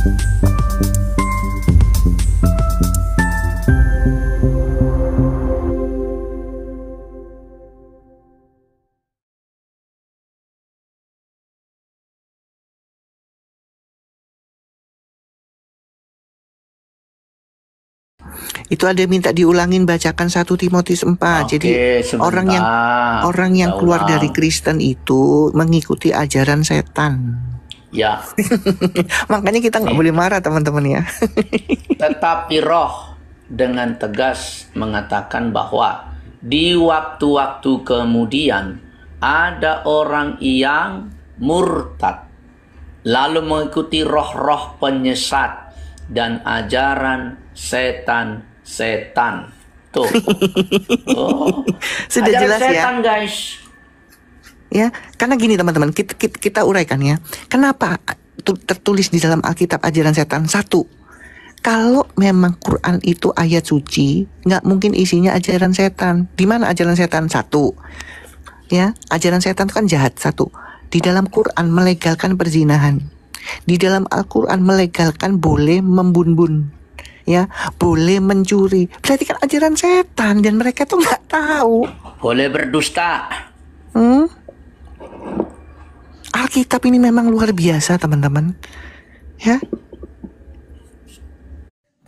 Itu ada minta diulangin bacakan 1 Timotius 4. Jadi orang yang keluar dari Kristen itu mengikuti ajaran setan. Ya. Makanya kita nggak boleh marah teman-teman ya. Tetapi Roh dengan tegas mengatakan bahwa di waktu-waktu kemudian ada orang yang murtad lalu mengikuti roh-roh penyesat dan ajaran setan. Tuh. Oh. Sudah Ajaran jelas setan, ya guys. Ya, karena gini teman-teman, kita uraikan ya. Kenapa tertulis di dalam Alkitab ajaran setan? 1, kalau memang Quran itu ayat suci, nggak mungkin isinya ajaran setan. Di mana ajaran setan? 1, ya, ajaran setan itu kan jahat. 1, di dalam Quran melegalkan perzinahan. Di dalam Al-Quran melegalkan boleh membun-bun, ya, boleh mencuri. Berarti kan ajaran setan dan mereka tuh nggak tahu. Boleh berdusta. Alkitab ini memang luar biasa teman-teman, ya.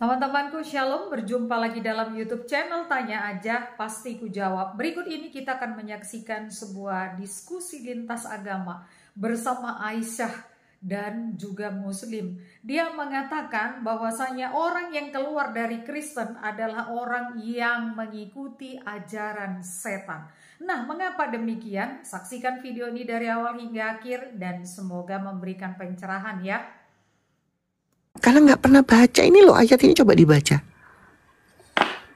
Teman-temanku, Shalom, berjumpa lagi dalam YouTube channel Tanya Aja Pasti Ku Jawab. Berikut ini kita akan menyaksikan sebuah diskusi lintas agama bersama Aisyah dan juga Muslim. Dia mengatakan bahwasanya orang yang keluar dari Kristen adalah orang yang mengikuti ajaran setan. Nah, mengapa demikian? Saksikan video ini dari awal hingga akhir dan semoga memberikan pencerahan ya. Karena nggak pernah baca ini loh, ayat ini coba dibaca.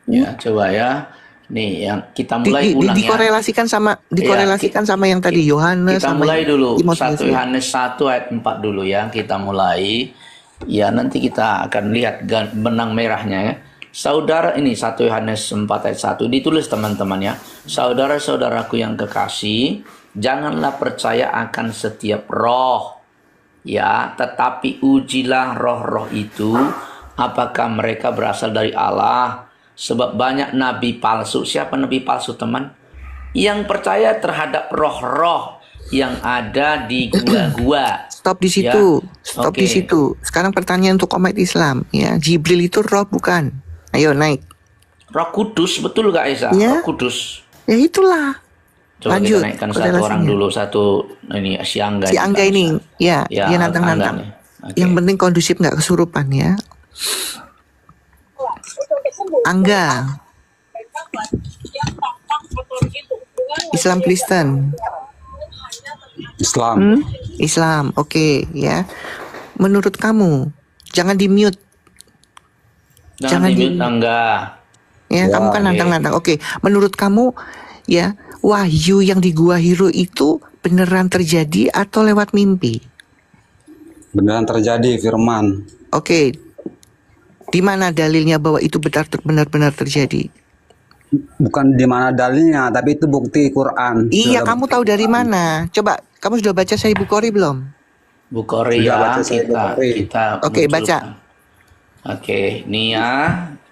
Ya, coba ya. Nih yang kita mulai ulang dikorelasikan ya. Dikorelasikan sama yang tadi Yohanes. Kita mulai dulu 1 Yohanes 1 ayat 4 dulu ya. Kita mulai. Ya, nanti kita akan lihat benang merahnya ya. Saudara, ini 1 Yohanes 4 ayat 1 ditulis teman-teman ya. Saudara-saudaraku yang kekasih, janganlah percaya akan setiap roh, ya, tetapi ujilah roh-roh itu apakah mereka berasal dari Allah. Sebab banyak nabi palsu. Siapa nabi palsu teman? Yang percaya terhadap roh-roh yang ada di gua-gua. Stop di situ, ya? Stop di situ. Sekarang pertanyaan untuk umat Islam ya. Jibril itu roh bukan? Ayo naik. Roh Kudus, betul gak Esa? Ya? Roh Kudus. Ya itulah. Coba lanjut, kita naikkan satu orang dulu, ini si Angga. Si Angga ini, ya dia nantang-nantang. Okay. Yang penting kondusif nggak kesurupan ya. Angga. Islam Kristen. Islam. Islam, oke ya. Menurut kamu, jangan di mute. Jangan di mute, Angga. Ya, kamu kan nantang-nantang. Oke, menurut kamu ya, wahyu yang di Gua Hiro itu beneran terjadi atau lewat mimpi? Beneran terjadi, firman. Oke. Di mana dalilnya bahwa itu benar-benar terjadi? Bukan di mana dalilnya, tapi itu bukti Quran. Iya, kamu tahu dari mana? Coba, kamu sudah baca Sahih Bukhari belum? Bukhari ya, kita Oke, baca. Oke, nih ya.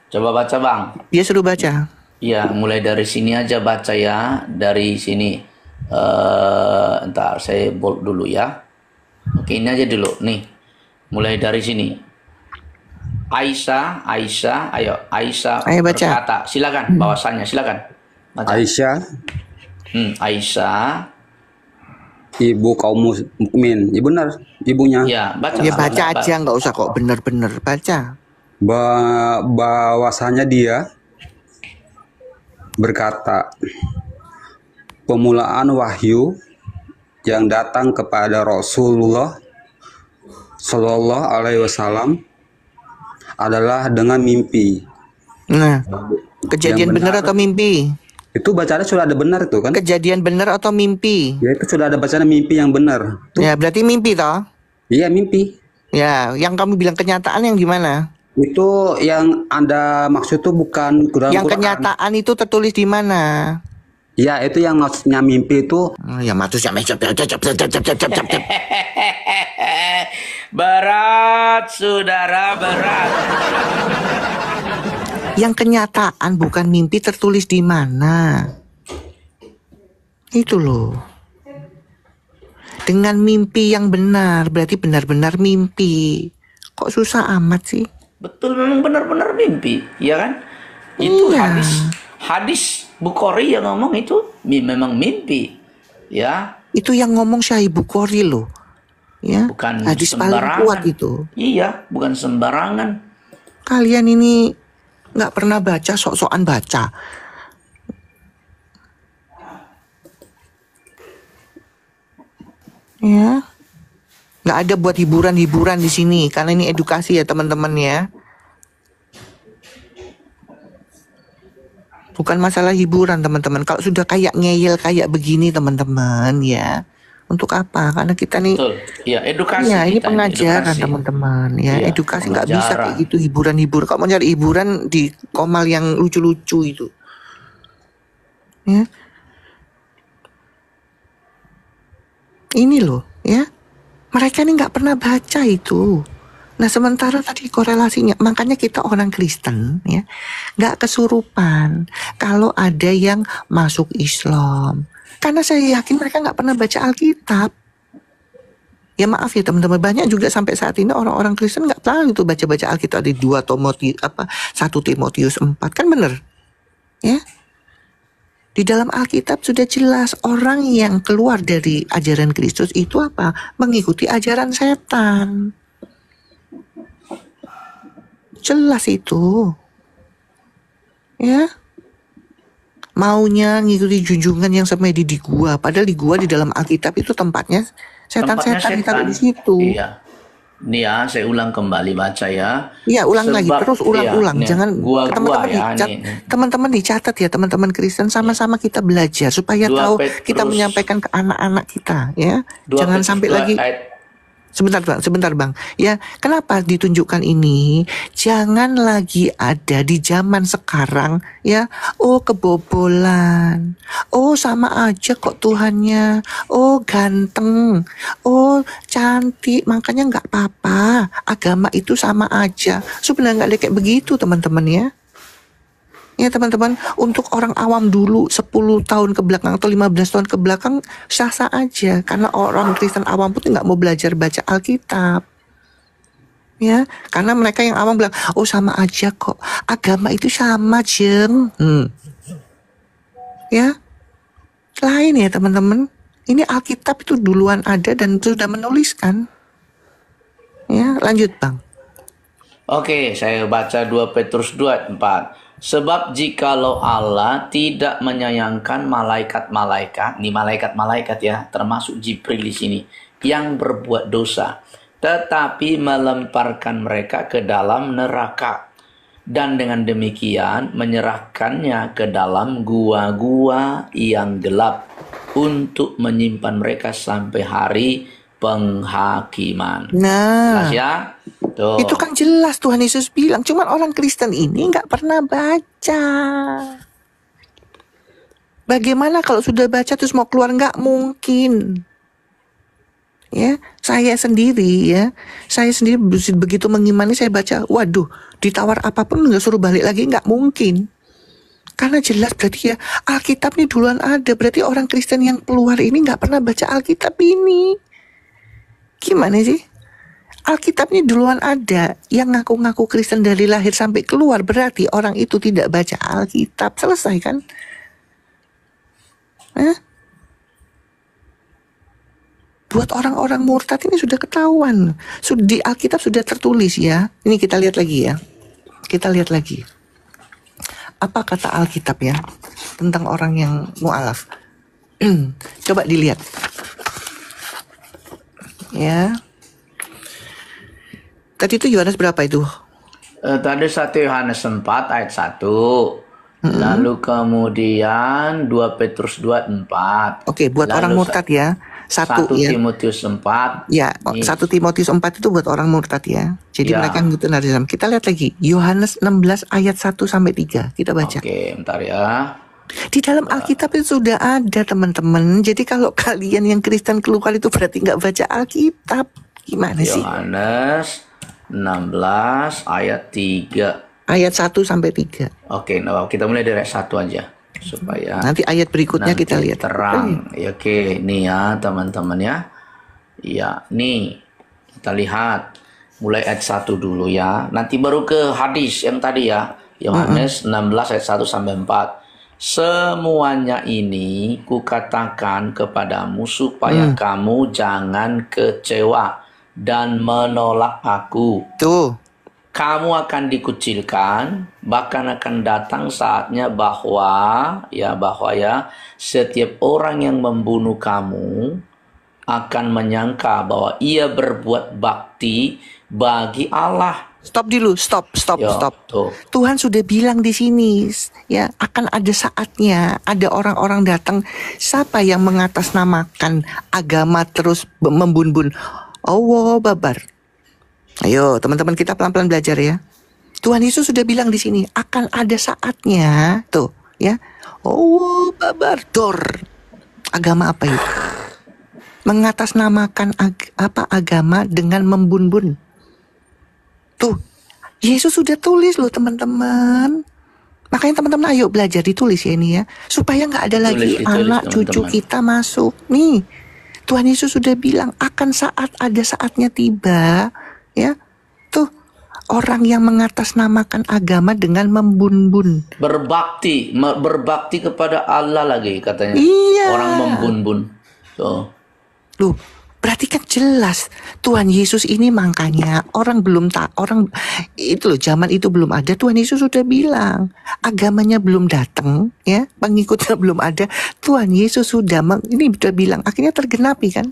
Coba baca, Bang. Dia suruh baca. Ya, mulai dari sini aja baca ya. Dari sini. Entar, saya bold dulu ya. Oke, ini aja dulu. Nih, mulai dari sini. Aisyah, ayo baca. Berkata, silakan bawasannya, silakan. Baca. Aisyah. Aisyah. Ibu kaum mukmin. Ya benar, ibunya. Ya, baca. Ya baca aja, nggak usah kok bener-bener baca. Bahwasanya dia berkata, pemulaan wahyu yang datang kepada Rasulullah Shallallahu Alaihi Wasallam adalah dengan mimpi. Nah, kejadian benar atau mimpi? Itu bacanya sudah ada benar itu kan? Kejadian benar atau mimpi? Ya itu sudah ada bacaan mimpi yang benar. Tuh. Ya berarti mimpi toh? Iya mimpi. Ya, yang kamu bilang kenyataan yang gimana? Itu yang Anda maksud tuh bukan dalam yang Quran. Kenyataan itu tertulis di mana? Ya itu yang maksudnya mimpi itu. Berat berat, saudara, berat. Yang kenyataan bukan mimpi tertulis di mana. Itu loh. Dengan mimpi yang benar, berarti benar-benar mimpi. Kok susah amat sih? Betul, memang benar-benar mimpi, ya kan? Itu Iya. hadis Bukhari yang ngomong itu memang mimpi, ya. Itu yang ngomong Syahih Bukhari loh. Ya, Bukan hadis paling sembarangan. kuat itu. Iya, bukan sembarangan. Kalian ini nggak pernah baca, sok-sokan baca. Ya, nggak ada buat hiburan-hiburan di sini karena ini edukasi ya teman-teman ya. Bukan masalah hiburan teman-teman. Kalau sudah kayak ngeyel kayak begini teman-teman ya, untuk apa? Karena kita nih, Betul. Ya, edukasi ya ini kita, pengajaran edukasi. teman-teman ya. Iya, Edukasi nggak bisa pengajaran. kayak gitu hiburan-hiburan. Kalau mau nyari hiburan di Komal yang lucu-lucu itu, ya. Ini loh ya, mereka ini nggak pernah baca itu. Nah sementara tadi korelasinya, makanya kita orang Kristen ya nggak kesurupan kalau ada yang masuk Islam, karena saya yakin mereka nggak pernah baca Alkitab. Ya maaf ya teman-teman, banyak juga sampai saat ini orang-orang Kristen nggak tahu itu baca-baca Alkitab di 1 Timotius 4, kan bener ya. Di dalam Alkitab sudah jelas orang yang keluar dari ajaran Kristus itu apa? Mengikuti ajaran setan. Jelas itu. Ya. Maunya ngikuti junjungan yang semedi di gua. Padahal di gua di dalam Alkitab itu tempatnya setan-setan ditaruh di situ. Iya. Ini ya, saya ulang kembali baca ya. Iya, ulang lagi, Sebab- terus ulang-ulang. iya, Jangan gua teman-teman ya, teman-teman dicatat ya, teman-teman Kristen, sama-sama kita belajar supaya 2 tahu Petrus- kita menyampaikan ke anak-anak kita ya. 2 Jangan Petrus sampai 2 lagi. ayat Sebentar bang. Ya, kenapa ditunjukkan ini? Jangan lagi ada di zaman sekarang ya. Oh kebobolan. Oh sama aja kok Tuhannya. Oh ganteng. Oh cantik. Makanya nggak apa-apa. Agama itu sama aja. Sebenarnya nggak ada kayak begitu teman-teman ya. Ya teman-teman, untuk orang awam dulu 10 tahun ke belakang atau 15 tahun ke belakang sah-sah aja. Karena orang Kristen awam pun nggak mau belajar baca Alkitab. Ya, karena mereka yang awam bilang, oh sama aja kok. Agama itu sama jeng. Ya, lain ya teman-teman. Ini Alkitab itu duluan ada dan sudah menuliskan. Ya, lanjut bang. Oke, saya baca 2 Petrus 2 ayat 4. Sebab jikalau Allah tidak menyayangkan malaikat-malaikat, ini malaikat-malaikat ya, termasuk Jibril di sini, yang berbuat dosa, tetapi melemparkan mereka ke dalam neraka, dan dengan demikian menyerahkannya ke dalam gua-gua yang gelap untuk menyimpan mereka sampai hari penghakiman. Nah, Jelas ya? Tuh. itu kan jelas Tuhan Yesus bilang. Cuman orang Kristen ini nggak pernah baca. Bagaimana kalau sudah baca terus mau keluar? Nggak mungkin. Ya, saya sendiri begitu mengimani, saya baca, waduh, ditawar apapun nggak suruh balik lagi, nggak mungkin. Karena jelas berarti ya Alkitab ini duluan ada. Berarti orang Kristen yang keluar ini nggak pernah baca Alkitab ini. Gimana sih? Alkitab ini duluan ada. Yang ngaku-ngaku Kristen dari lahir sampai keluar, berarti orang itu tidak baca Alkitab. Selesai kan? Buat orang-orang murtad ini sudah ketahuan. Di Alkitab sudah tertulis ya. Ini kita lihat lagi ya. Kita lihat lagi. Apa kata Alkitab ya tentang orang yang mu'alaf? Coba dilihat. Ya. Tadi itu Yohanes berapa itu? Tadi 1 Yohanes 4 ayat 1. Lalu kemudian 2 Petrus 2 ayat 4. Oke, buat Lalu orang murtad ya. 1 ya. Timotius 4. Ya, 1 Timotius 4 itu buat orang murtad ya. Jadi Ya. mereka ngikutin hari Islam. Kita lihat lagi. Yohanes 16 ayat 1 sampai 3. Kita baca. Oke, bentar ya. Di dalam Alkitab itu sudah ada teman-teman. Jadi kalau kalian yang Kristen keluar itu berarti nggak baca Alkitab. Gimana sih? Yohanes 16 ayat 3. Ayat 1 sampai 3. Oke, nah kita mulai dari ayat 1 aja supaya Nanti ayat berikutnya nanti kita lihat. terang. Ya, oke, nih ya teman-teman ya. Ya, nih kita lihat mulai ayat 1 dulu ya. Nanti baru ke hadis yang tadi ya. Yohanes 16 ayat 1 sampai 4. Semuanya ini kukatakan kepadamu supaya kamu jangan kecewa dan menolak aku. Tuh. Kamu akan dikucilkan, bahkan akan datang saatnya bahwa setiap orang yang membunuh kamu akan menyangka bahwa ia berbuat bakti bagi Allah. Stop dulu, stop. Tuh. Tuhan sudah bilang di sini, ya, akan ada saatnya ada orang-orang datang, siapa yang mengatasnamakan agama terus membun-bun. Allah babar. Ayo teman-teman kita pelan-pelan belajar ya. Tuhan Yesus sudah bilang di sini akan ada saatnya tuh ya. Oh babar dor. Agama apa itu? Mengatasnamakan agama dengan membun-bun. Tuh Yesus sudah tulis loh teman-teman. Makanya teman-teman ayo belajar ditulis ya ini ya. Supaya nggak ada lagi anak cucu kita masuk. Nih Tuhan Yesus sudah bilang akan ada saatnya tiba. Ya, tuh orang yang mengatasnamakan agama dengan membun-bun. Berbakti kepada Allah lagi katanya. Iya. Orang membun-bun. Tuh. Loh, berarti kan jelas Tuhan Yesus ini makanya orang itu loh zaman itu belum ada. Tuhan Yesus sudah bilang agamanya belum datang, ya pengikutnya belum ada. Tuhan Yesus sudah bilang akhirnya tergenapi kan.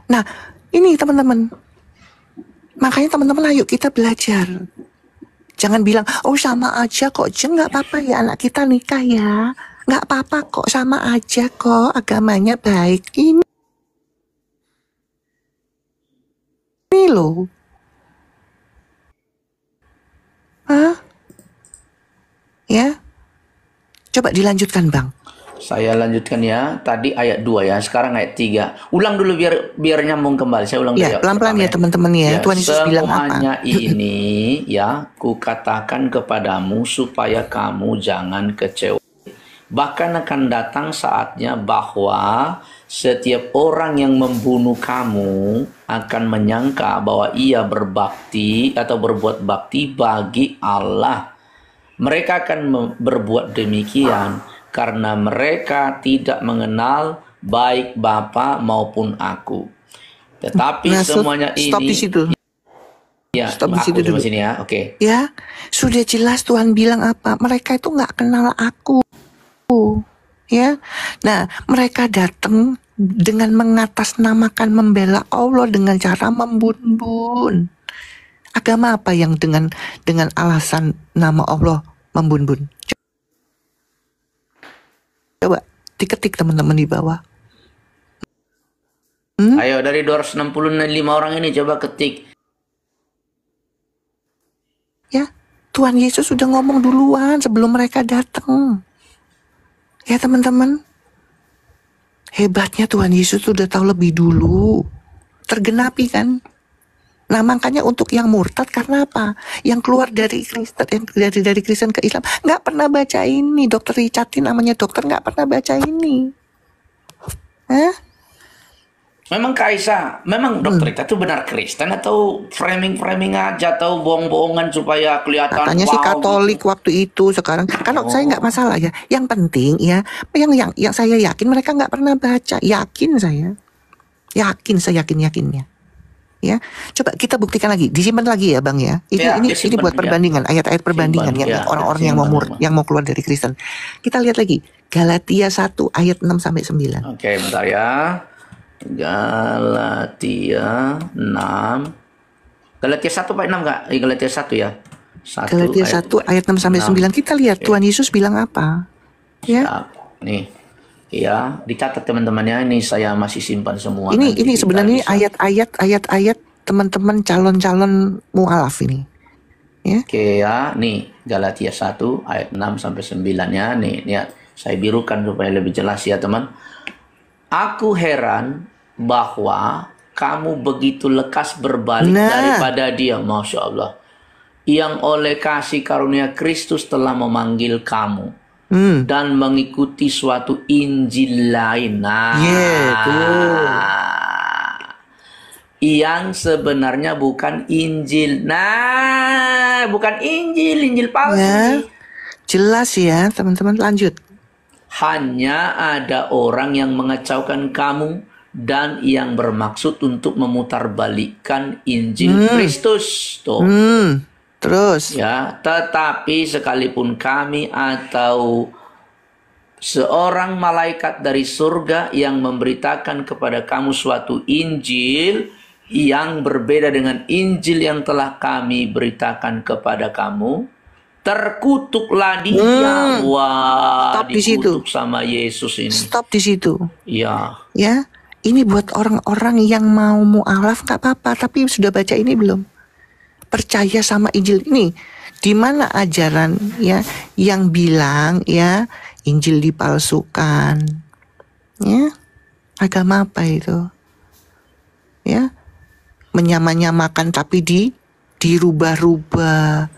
Nah, ini teman-teman. Makanya teman-teman ayo kita belajar. Jangan bilang, oh sama aja kok. Nggak apa-apa ya anak kita nikah ya. Nggak apa-apa kok, sama aja kok. Agamanya baik. Ini loh. Hah? Ya. Coba dilanjutkan Bang. Saya lanjutkan ya. Tadi ayat 2 ya, sekarang ayat 3. Ulang dulu biar nyambung kembali. Saya ulang ya, pelan-pelan ya teman-teman ya. Tuhan Yesus bilang apa? Semuanya ini ya, kukatakan kepadamu supaya kamu jangan kecewa. Bahkan akan datang saatnya bahwa setiap orang yang membunuh kamu akan menyangka bahwa ia berbakti atau berbuat bakti bagi Allah. Mereka akan berbuat demikian karena mereka tidak mengenal baik Bapa maupun aku. Tetapi semuanya ini. Stop di situ. Ya, stop di situ dulu. Sini ya, oke. Ya, sudah jelas Tuhan bilang apa? Mereka itu nggak kenal aku. Ya, nah mereka datang dengan mengatasnamakan membela Allah dengan cara membun-bun. Agama apa yang dengan alasan nama Allah membun-bun? Coba diketik teman-teman di bawah. Ayo dari 265 orang ini coba ketik. Ya, Tuhan Yesus sudah ngomong duluan sebelum mereka datang. Ya teman-teman. Hebatnya Tuhan Yesus sudah tahu lebih dulu. Tergenapi kan? Nah makanya untuk yang murtad karena apa? Yang keluar dari Kristen, dari Kristen ke Islam nggak pernah baca ini. Dokter Richard namanya dokter nggak pernah baca ini. Memang memang dokter Richard itu benar Kristen atau framing aja atau bohong-bohongan supaya kelihatan? Katanya sih Katolik gitu. Waktu itu sekarang. Kalau saya nggak masalah ya. Yang penting ya, yang saya yakin mereka nggak pernah baca. Yakin saya yakinnya. Ya, coba kita buktikan lagi, disimpan lagi ya Bang ya. Ini buat perbandingan, ayat-ayat perbandingan yang orang-orang yang mau keluar dari Kristen. Kita lihat lagi Galatia 1 ayat 6 sampai 9. Oke, bentar ya. Galatia 6. Galatia 1 ayat 6 enggak? Galatia 1 ya. Galatia 1 ayat 6 sampai 9. Kita lihat Tuhan Yesus bilang apa. Ya. Nih. Ya, dicatat teman-teman ya. Ini saya masih simpan semua. Ini sebenarnya ayat-ayat teman-teman calon-calon mualaf ini. Ya. Oke ya, nih Galatia 1 ayat 6 sampai 9 ya. Nih, ya, saya birukan supaya lebih jelas ya, teman. Aku heran bahwa kamu begitu lekas berbalik daripada dia. Masya Allah. Yang oleh kasih karunia Kristus telah memanggil kamu dan mengikuti suatu Injil lain. Yang sebenarnya bukan Injil. Bukan Injil palsu. Jelas ya, teman-teman, lanjut. Hanya ada orang yang mengacaukan kamu dan yang bermaksud untuk memutarbalikkan Injil Kristus. Terus ya, tetapi sekalipun kami atau seorang malaikat dari surga yang memberitakan kepada kamu suatu Injil yang berbeda dengan Injil yang telah kami beritakan kepada kamu, terkutuklah dia. Wah, stop di situ sama Yesus ini. Stop di situ. Ya. Ya, ini buat orang-orang yang mau mu'alaf nggak apa-apa, tapi sudah baca ini belum? Percaya sama Injil ini. Di mana ajaran ya yang bilang ya Injil dipalsukan? Ya, agama apa itu? Ya, menyamakan tapi dirubah-rubah.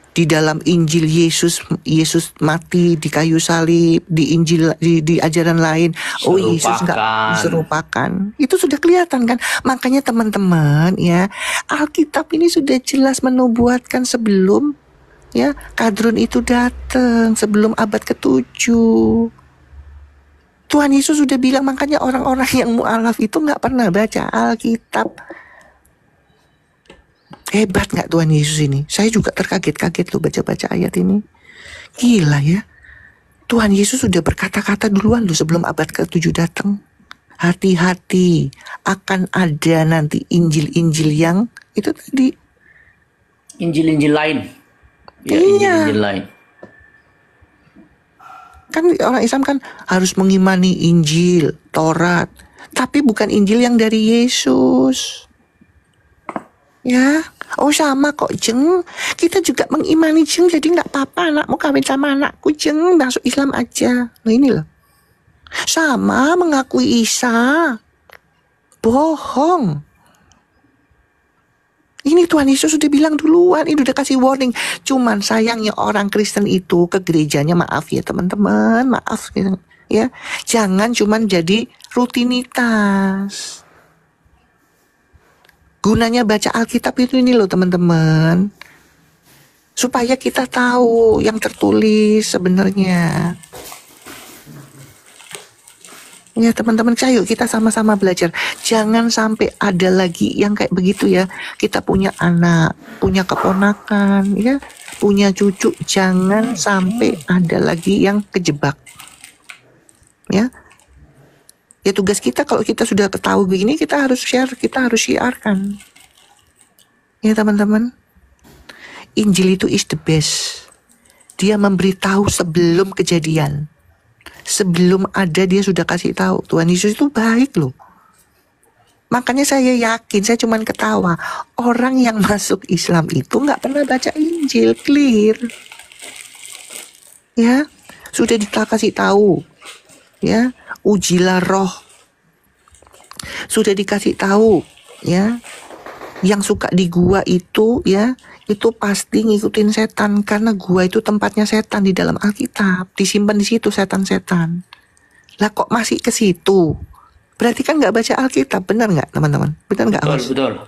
Di dalam Injil Yesus mati di kayu salib, di Injil di ajaran lain Yesus nggak diserupakan. Itu sudah kelihatan kan. Makanya teman-teman ya, Alkitab ini sudah jelas menubuatkan sebelum ya Kadron itu datang, sebelum abad ke-7. Tuhan Yesus sudah bilang, makanya orang-orang yang mu'alaf itu nggak pernah baca Alkitab. Hebat gak Tuhan Yesus ini? Saya juga terkaget-kaget loh baca-baca ayat ini. Gila ya. Tuhan Yesus sudah berkata-kata duluan loh sebelum abad ke-7 datang. Hati-hati, akan ada nanti Injil-Injil yang itu tadi. Injil-Injil lain. Ya, iya. Injil lain. Kan orang Islam kan harus mengimani Injil, Taurat. Tapi bukan Injil yang dari Yesus. Ya, sama kok Jeng. Kita juga mengimani Jeng, jadi nggak apa-apa anakmu kawin sama anakku Jeng, masuk Islam aja. Nah ini loh, sama mengakui Isa, bohong. Ini Tuhan Yesus sudah bilang duluan, ini udah kasih warning. Cuman sayangnya orang Kristen itu ke gerejanya, maaf ya teman-teman, maaf ya, jangan cuman jadi rutinitas. Gunanya baca Alkitab itu ini loh teman-teman, supaya kita tahu yang tertulis sebenarnya. Ya teman-teman, ayo kita sama-sama belajar. Jangan sampai ada lagi yang kayak begitu ya. Kita punya anak, punya keponakan, ya, punya cucu. Jangan sampai ada lagi yang kejebak. Ya. Ya tugas kita kalau kita sudah ketahui begini, kita harus share, kita harus siarkan. Ya teman-teman, Injil itu is the best. Dia memberitahu sebelum kejadian. Sebelum ada dia sudah kasih tahu. Tuhan Yesus itu baik loh. Makanya saya yakin, saya cuma ketawa. Orang yang masuk Islam itu nggak pernah baca Injil, clear. Ya, sudah dikasih tahu. Ya, ujilah roh. Sudah dikasih tahu, ya. Yang suka di gua itu, ya, itu pasti ngikutin setan, karena gua itu tempatnya setan di dalam Alkitab, disimpan di situ setan-setan. Lah kok masih ke situ? Berarti kan nggak baca Alkitab, benar nggak teman-teman? Benar nggak? Betul.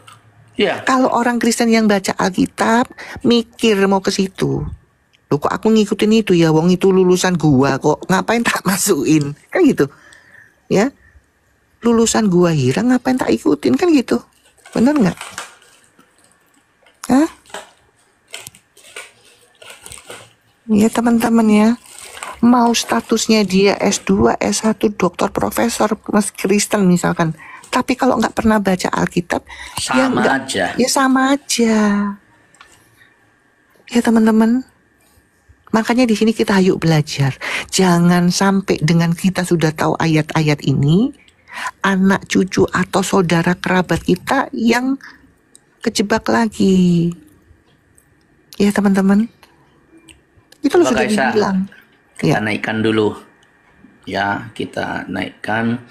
Ya. Kalau orang Kristen yang baca Alkitab mikir mau ke situ. Loh kok aku ngikutin itu ya, wong itu lulusan gua kok, ngapain tak masukin? Kan gitu. Ya. Lulusan gua Hira ngapain tak ikutin, kan gitu. Benar nggak? Hah? Ya teman-teman ya. Mau statusnya dia S2, S1, doktor, profesor, mas Kristen misalkan. Tapi kalau nggak pernah baca Alkitab, sama aja. Ya sama aja. Ya teman-teman. Makanya di sini kita ayo belajar. Jangan sampai dengan kita sudah tahu ayat-ayat ini, anak cucu atau saudara kerabat kita yang kejebak lagi. Ya teman-teman. Itu lo sudah dibilang. Kita naikkan dulu. Ya, kita naikkan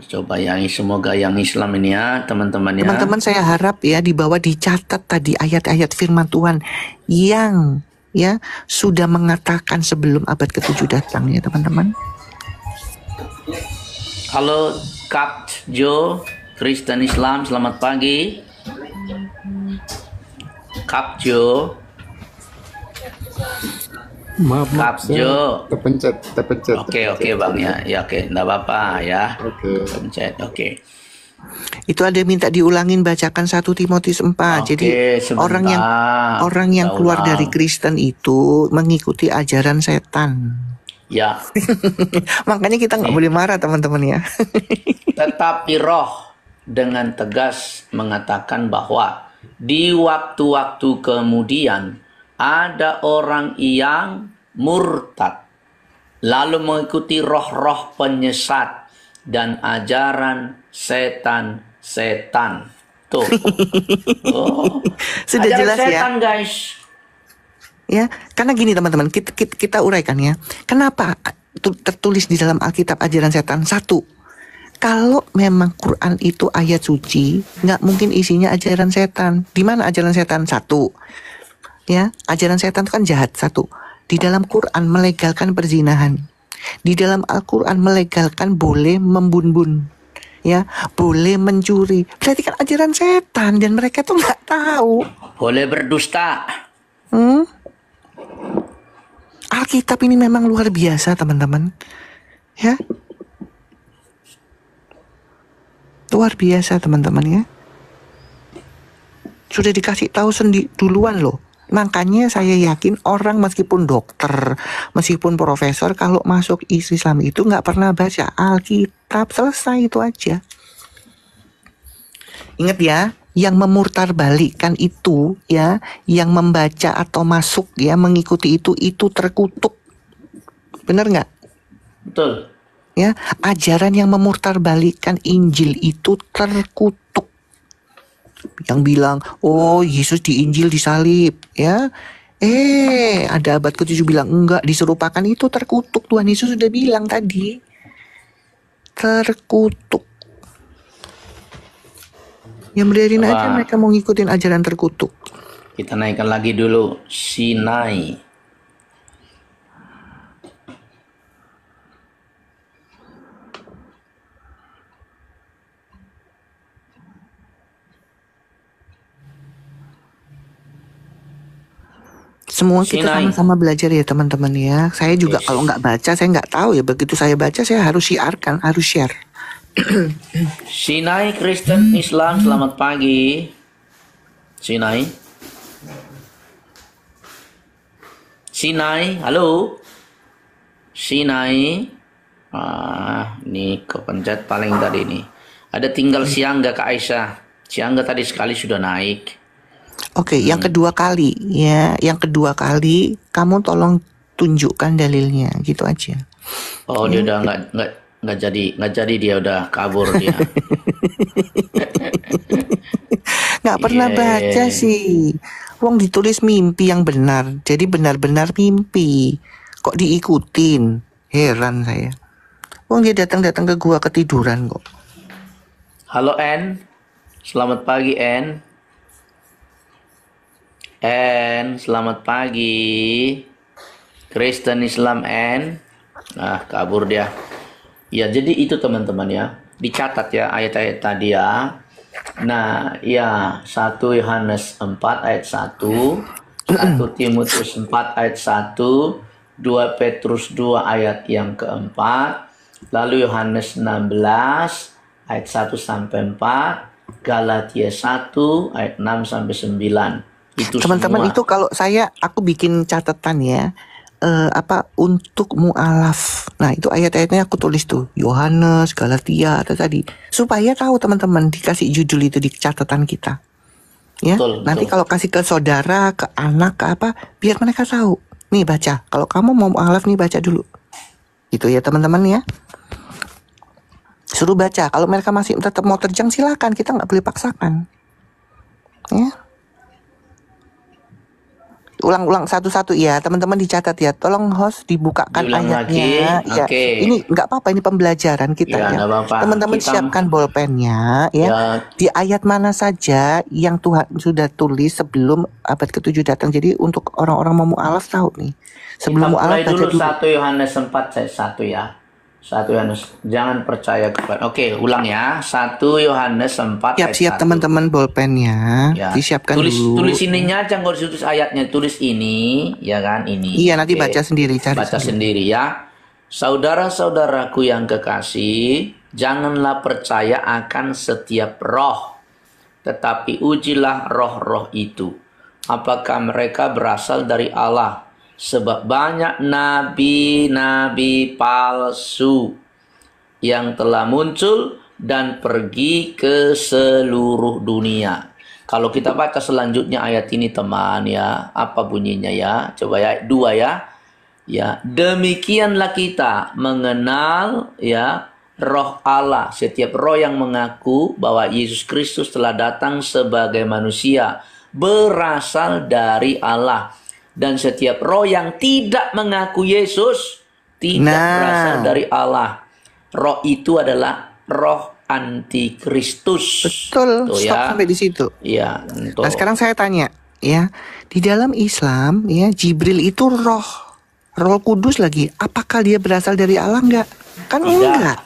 Coba yang semoga yang Islam ini ya teman-teman ya. Teman-teman, saya harap ya di bawah dicatat tadi ayat-ayat firman Tuhan yang ya sudah mengatakan sebelum abad ke-7 datang ya teman-teman. Halo Kap Jo, Kristen Islam, selamat pagi. Kap Jo. Maaf, Kap Jo. terpencet. Oke Bang ya. Ya oke, enggak apa-apa ya. Oke. Pencet. Oke. Itu ada minta diulangin bacakan 1 Timotius 4. Jadi sebentar. orang yang keluar ulang. dari Kristen itu mengikuti ajaran setan. Ya, Makanya kita nggak boleh marah teman-teman ya. tetapi Roh dengan tegas mengatakan bahwa di waktu-waktu kemudian ada orang yang murtad lalu mengikuti roh-roh penyesat dan ajaran setan-setan. Tuh. Oh. Sudah Ajaran jelas ya. setan, guys. Ya, karena gini teman-teman, kita uraikan ya. Kenapa tertulis di dalam Alkitab ajaran setan? 1, kalau memang Quran itu ayat suci, nggak mungkin isinya ajaran setan. Di mana ajaran setan? 1, ya, ajaran setan itu kan jahat. 1, di dalam Quran melegalkan perzinahan. Di dalam Al-Quran melegalkan boleh membunbun, ya, boleh mencuri. Berarti kan ajaran setan dan mereka tuh nggak tahu. Boleh berdusta. Alkitab ini memang luar biasa teman-teman, ya, luar biasa teman-teman ya. Sudah dikasih tahu duluan loh. Makanya saya yakin orang meskipun dokter, meskipun profesor, kalau masuk Islam itu nggak pernah baca Alkitab, selesai itu aja. Ingat ya, yang memurtarbalikkan itu ya, yang membaca atau masuk ya, mengikuti itu terkutuk. Benar nggak? Betul. Ya, ajaran yang memurtarbalikkan Injil itu terkutuk. Yang bilang, oh Yesus di Injil disalib, ya. Ada abad ke-7 bilang enggak, diserupakan, itu terkutuk. Tuhan Yesus sudah bilang tadi. Terkutuk. Yang biarin aja mereka mau ngikutin ajaran terkutuk. Kita naikkan lagi dulu Sinai. Semua kita Sinai. sama-sama belajar ya teman-teman ya. Saya juga kalau nggak baca, saya nggak tahu ya. Begitu saya baca, saya harus siarkan, harus share. Sinai Kristen Islam, selamat pagi. Sinai. Sinai, halo. Sinai. Ini kepencet paling tadi nih. Ada tinggal Siangga Kak Aisyah. Siangga tadi sekali sudah naik. Oke, yang kedua kali ya, yang kedua kali kamu tolong tunjukkan dalilnya, gitu aja. Oh, dia udah nggak jadi, dia udah kabur dia. Nggak pernah baca sih. Wong ditulis mimpi yang benar, jadi benar-benar mimpi. Kok diikutin? Heran saya. Wong dia datang ke gua ketiduran kok. Halo N, selamat pagi N. N, selamat pagi. Kristen Islam N. Nah, kabur dia. Ya, jadi itu teman-teman ya. Dicatat ya ayat-ayat tadi ya. Nah, ya 1 Yohanes 4 ayat 1, 1 Timotius 4 ayat 1, 2 Petrus 2 ayat yang keempat, lalu Yohanes 16 ayat 1 sampai 4, Galatia 1 ayat 6 sampai 9. Itu teman-teman semua. itu kalau aku bikin catatan ya, untuk mu'alaf. Nah itu ayat-ayatnya aku tulis tuh, Yohanes, Galatia atau tadi, supaya tahu teman-teman, dikasih judul itu di catatan kita ya. Betul, nanti betul. kalau kasih ke saudara, ke anak, ke apa, biar mereka tahu nih, baca. Kalau kamu mau mu'alaf nih, baca dulu itu ya teman-teman ya. Suruh baca. Kalau mereka masih tetap mau terjang, silakan, kita nggak boleh paksakan ya. ulang-ulang satu-satu ya, teman-teman dicatat ya. Tolong host dibukakan Diulang lagi. ayatnya. Ya, Oke. ini nggak apa-apa, ini pembelajaran kita Ya, ya. nggak apa-apa. Teman-teman Kita siapkan bolpennya ya. ya Di ayat mana saja yang Tuhan sudah tulis sebelum abad ke-7 datang. Jadi untuk orang-orang mau mu'alaf tahu nih. kita Sebelum mu'alaf mulai baca dulu dulu. 1 Yohanes 4 ayat 1 ya. 1 Yohanes, jangan percaya kepada. Oke, ulang ya. 1 Yohanes 4 ayat Siap-siap 1. teman-teman bolpennya. Ya. Disiapkan Tulis dulu. ininya aja, nggak usah tulis ayatnya, tulis ini, ya kan, ini. Iya, nanti Oke. baca sendiri, cari Baca sendiri. sendiri ya. Saudara-saudaraku yang kekasih, janganlah percaya akan setiap roh, tetapi ujilah roh-roh itu, apakah mereka berasal dari Allah. Sebab banyak nabi-nabi palsu yang telah muncul dan pergi ke seluruh dunia. Kalau kita baca selanjutnya ayat ini teman ya, apa bunyinya ya? Coba ya, ayat 2 ya. Ya, demikianlah kita mengenal ya roh Allah. Setiap roh yang mengaku bahwa Yesus Kristus telah datang sebagai manusia berasal dari Allah. Dan setiap roh yang tidak mengaku Yesus tidak berasal dari Allah. Roh itu adalah roh antikristus. Betul, Tuh, stop ya. sampai di situ. Iya, Nah, sekarang saya tanya ya, di dalam Islam ya Jibril itu Roh Kudus lagi. Apakah dia berasal dari Allah enggak? Kan Tidak. enggak.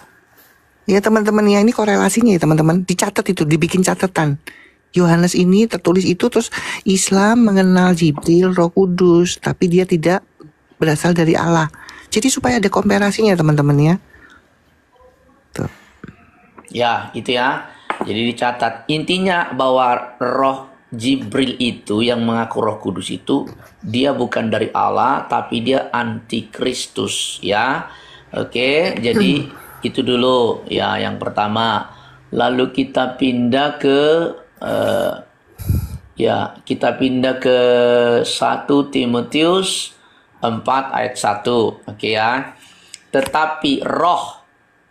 Ya teman-teman ya, ini korelasinya ya teman-teman. Dicatat itu, dibikin catatan. Yohanes ini tertulis itu, terus Islam mengenal Jibril, Roh Kudus, tapi dia tidak berasal dari Allah. Jadi supaya ada komparasinya teman-teman ya. Tuh. Ya, itu ya. Jadi dicatat. Intinya bahwa roh Jibril itu yang mengaku Roh Kudus itu, dia bukan dari Allah, tapi dia antikristus ya. Oke, jadi itu dulu ya yang pertama. Lalu kita pindah ke kita pindah ke 1 Timotius 4 ayat 1. Oke ya. Tetapi roh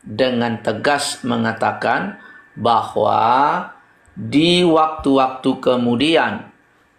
dengan tegas mengatakan bahwa di waktu-waktu kemudian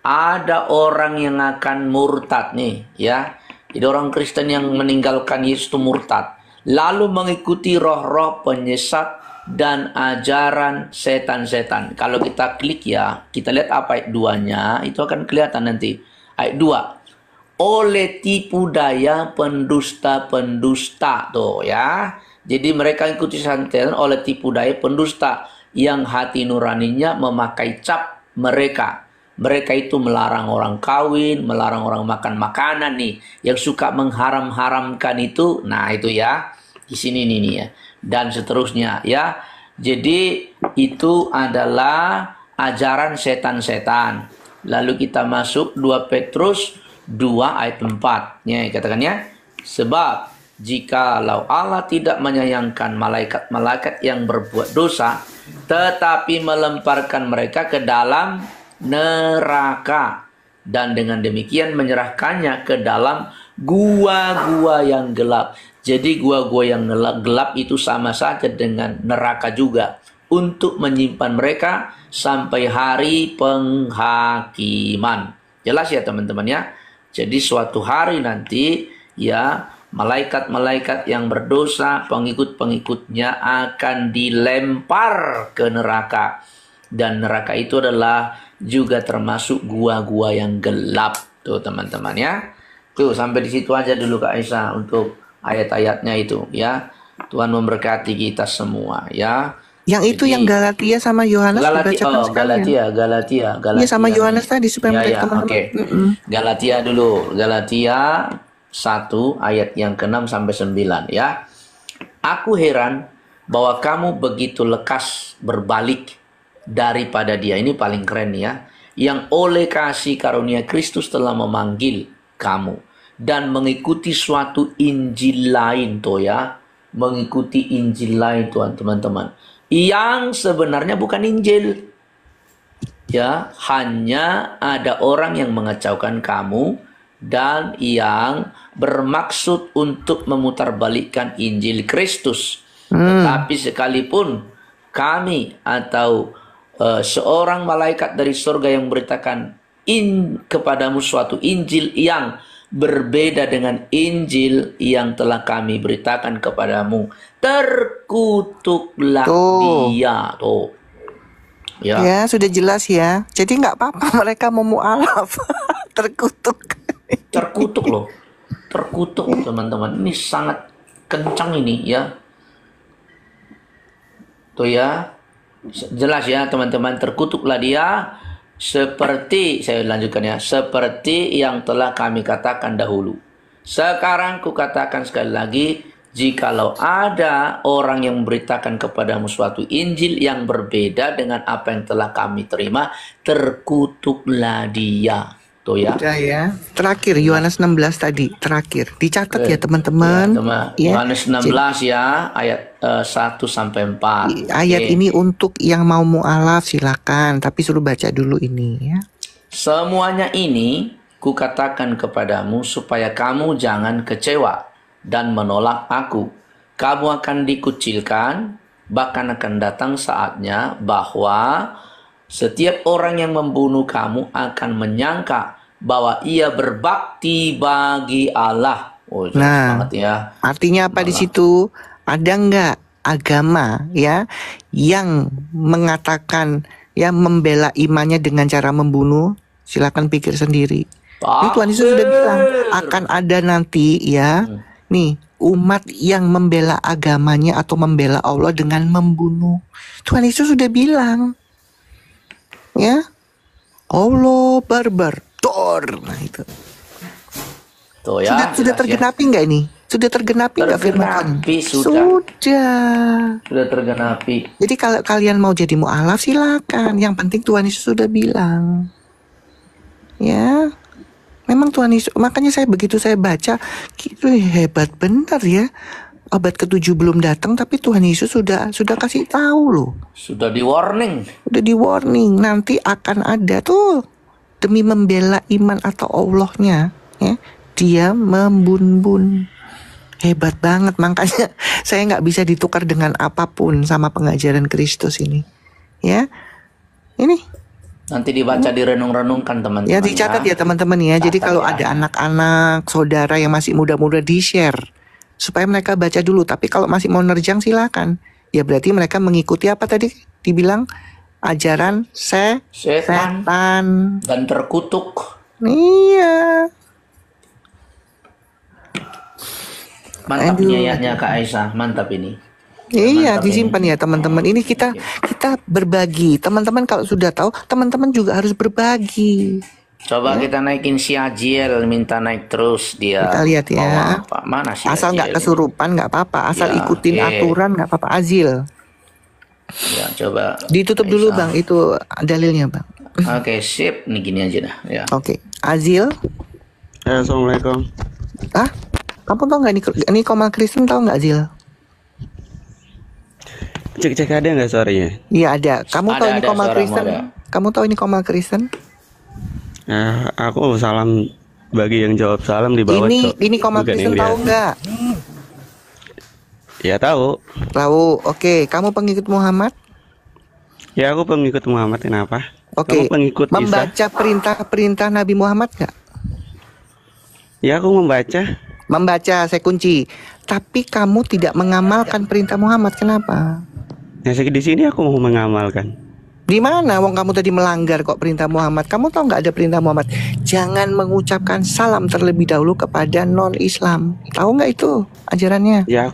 ada orang yang akan murtad nih ya. Jadi orang Kristen yang meninggalkan Yesus itu murtad, lalu mengikuti roh-roh penyesat dan ajaran setan-setan. Kalau kita klik ya, kita lihat apa ayat 2-nya, itu akan kelihatan nanti. Ayat 2. Oleh tipu daya pendusta-pendusta. Tuh ya. Jadi mereka ikuti setan oleh tipu daya pendusta yang hati nuraninya memakai cap mereka. Mereka itu melarang orang kawin, melarang orang makan makanan nih, yang suka mengharam-haramkan itu. Nah, itu ya. Di sini nih ya. Dan seterusnya ya. Jadi itu adalah ajaran setan-setan. Lalu kita masuk 2 Petrus 2 ayat 4. Ya, katakan ya. Sebab jikalau Allah tidak menyayangkan malaikat-malaikat yang berbuat dosa, tetapi melemparkan mereka ke dalam neraka, dan dengan demikian menyerahkannya ke dalam gua-gua yang gelap. Jadi gua-gua yang gelap itu sama saja dengan neraka juga, untuk menyimpan mereka sampai hari penghakiman. Jelas ya teman-teman ya. Jadi suatu hari nanti ya, malaikat-malaikat yang berdosa, pengikut-pengikutnya akan dilempar ke neraka. Dan neraka itu adalah juga termasuk gua-gua yang gelap. Tuh teman-teman ya. Tuh sampai di situ aja dulu Kak Aisyah untuk ayat-ayatnya itu ya. Tuhan memberkati kita semua ya. Yang itu yang Galatia sama Yohanes dibacakan sekalian. Galatia. Iya sama Yohanes tadi supaya mereka teman-teman. Oke. Galatia dulu. Galatia 1 ayat yang ke-6 sampai 9 ya. Aku heran bahwa kamu begitu lekas berbalik daripada Dia. Ini paling keren ya. Yang oleh kasih karunia Kristus telah memanggil kamu dan mengikuti suatu Injil lain tuh ya. Mengikuti Injil lain Tuhan teman-teman. Yang sebenarnya bukan Injil. Ya, hanya ada orang yang mengacaukan kamu dan yang bermaksud untuk memutarbalikkan Injil Kristus. Tetapi sekalipun kami atau seorang malaikat dari surga yang memberitakan kepadamu suatu Injil yang berbeda dengan Injil yang telah kami beritakan kepadamu, terkutuklah dia. Tuh. Ya, sudah jelas ya. Jadi nggak apa-apa mereka mau mu'alaf. Terkutuk. Terkutuk loh. Terkutuk teman-teman. Ini sangat kencang ini ya. Tuh ya. Jelas ya teman-teman. Terkutuklah dia seperti, saya lanjutkan ya, seperti yang telah kami katakan dahulu. Sekarang kukatakan sekali lagi, jikalau ada orang yang memberitakan kepadamu suatu Injil yang berbeda dengan apa yang telah kami terima, terkutuklah dia. Tuh ya. Udah ya. Terakhir Yohanes 16 tadi, terakhir. Dicatat ya teman-teman. Ya, Yohanes 16 ya, ayat 1 sampai 4. Ayat ini untuk yang mau mu'alaf silakan, tapi suruh baca dulu ini ya. Semuanya ini kukatakan kepadamu supaya kamu jangan kecewa dan menolak aku. Kamu akan dikucilkan, bahkan akan datang saatnya bahwa setiap orang yang membunuh kamu akan menyangka bahwa ia berbakti bagi Allah. Oh, nah, ya. Artinya apa di situ? Ada nggak agama ya yang mengatakan ya membela imannya dengan cara membunuh? Silakan pikir sendiri. Ini Tuhan Yesus sudah bilang akan ada nanti ya. Nih, umat yang membela agamanya atau membela Allah dengan membunuh. Tuhan Yesus sudah bilang. Ya. Allah barbar. Tor. Nah itu. Tuh ya. Sudah tergenapi nggak ini? Sudah tergenapi nggak firman Tuhan? Sudah tergenapi. Jadi kalau kalian mau jadi mu'alaf silakan. Yang penting Tuhan Yesus sudah bilang. Ya. Memang Tuhan Yesus, makanya begitu saya baca, gitu hebat benar ya. Abad ke-7 belum datang, tapi Tuhan Yesus sudah kasih tahu loh. Sudah di warning. Udah di warning, nanti akan ada tuh demi membela iman atau Allahnya, ya. Dia membun-bun. Hebat banget, makanya saya nggak bisa ditukar dengan apapun sama pengajaran Kristus ini. Ya, ini. Nanti dibaca, direnung-renungkan teman-teman. Ya dicatat ya teman-teman ya. Jadi kalau ada anak-anak, saudara yang masih muda-muda di-share supaya mereka baca dulu. Tapi kalau masih mau nerjang silakan. Ya berarti mereka mengikuti apa tadi dibilang ajaran setan dan terkutuk. Iya. Mantap ayatnya Kak Aisyah, mantap ini. Iya, disimpan ya teman-teman. Ini kita berbagi. Teman-teman kalau sudah tahu, teman-teman juga harus berbagi. Coba kita naikin si Ajiel, minta naik terus dia. Kita lihat ya. Mana si asal nggak kesurupan nggak apa-apa. Asal ya, ikutin aturan nggak apa-apa. Azil. Ya coba. Ditutup dulu bang, itu dalilnya bang. Oke, sip. Nih gini aja dah. Ya. Oke, Azil. Assalamualaikum. Ah, kamu tahu nggak ini Komal Kristen tahu nggak Azil? Cek ada nggak suaranya? Iya ada. Kamu tahu ini Komal Kristen? Kamu tahu ini Komal Kristen? Aku salam bagi yang jawab salam di bawah. Ini Komal Kristen tahu nggak? Ya tahu. Tahu. Oke. Kamu pengikut Muhammad? Ya aku pengikut Muhammad. Kenapa? Oke. Kamu pengikut membaca perintah Nabi Muhammad nggak? Ya aku membaca. Membaca, saya kunci. Tapi kamu tidak mengamalkan perintah Muhammad. Kenapa? Nah, di sini aku mau mengamalkan. Di mana? Wong kamu tadi melanggar kok perintah Muhammad. Kamu tahu nggak ada perintah Muhammad? Jangan mengucapkan salam terlebih dahulu kepada non-Islam. Tahu nggak itu ajarannya? Ya,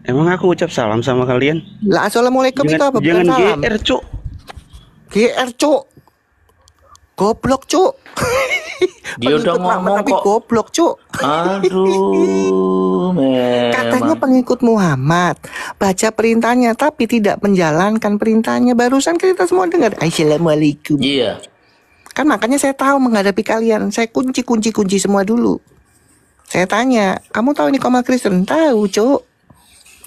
emang aku ucap salam sama kalian? Lah, assalamualaikum itu apa? Jangan salam. GR cuk. GR cuk. Goblok cuk. Dia udah ngomong tapi kok. Goblok cuk. Aduh, Katanya pengikut Muhammad, baca perintahnya tapi tidak menjalankan perintahnya. Barusan kita semua dengar assalamualaikum. Iya. Kan makanya saya tahu menghadapi kalian. Saya kunci semua dulu. Saya tanya, kamu tahu ini Komal Kristen? Tahu cuk.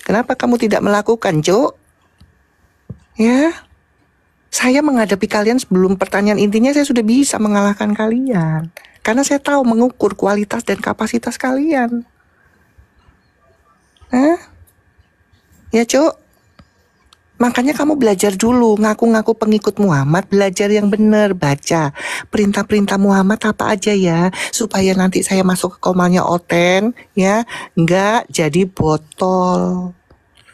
Kenapa kamu tidak melakukan cuk? Ya. Saya menghadapi kalian sebelum pertanyaan intinya saya sudah bisa mengalahkan kalian. Karena saya tahu mengukur kualitas dan kapasitas kalian. Ya cuk. Makanya kamu belajar dulu, ngaku-ngaku pengikut Muhammad, belajar yang benar, baca perintah-perintah Muhammad apa aja ya, supaya nanti saya masuk ke komalnya Oten, ya, nggak jadi botol.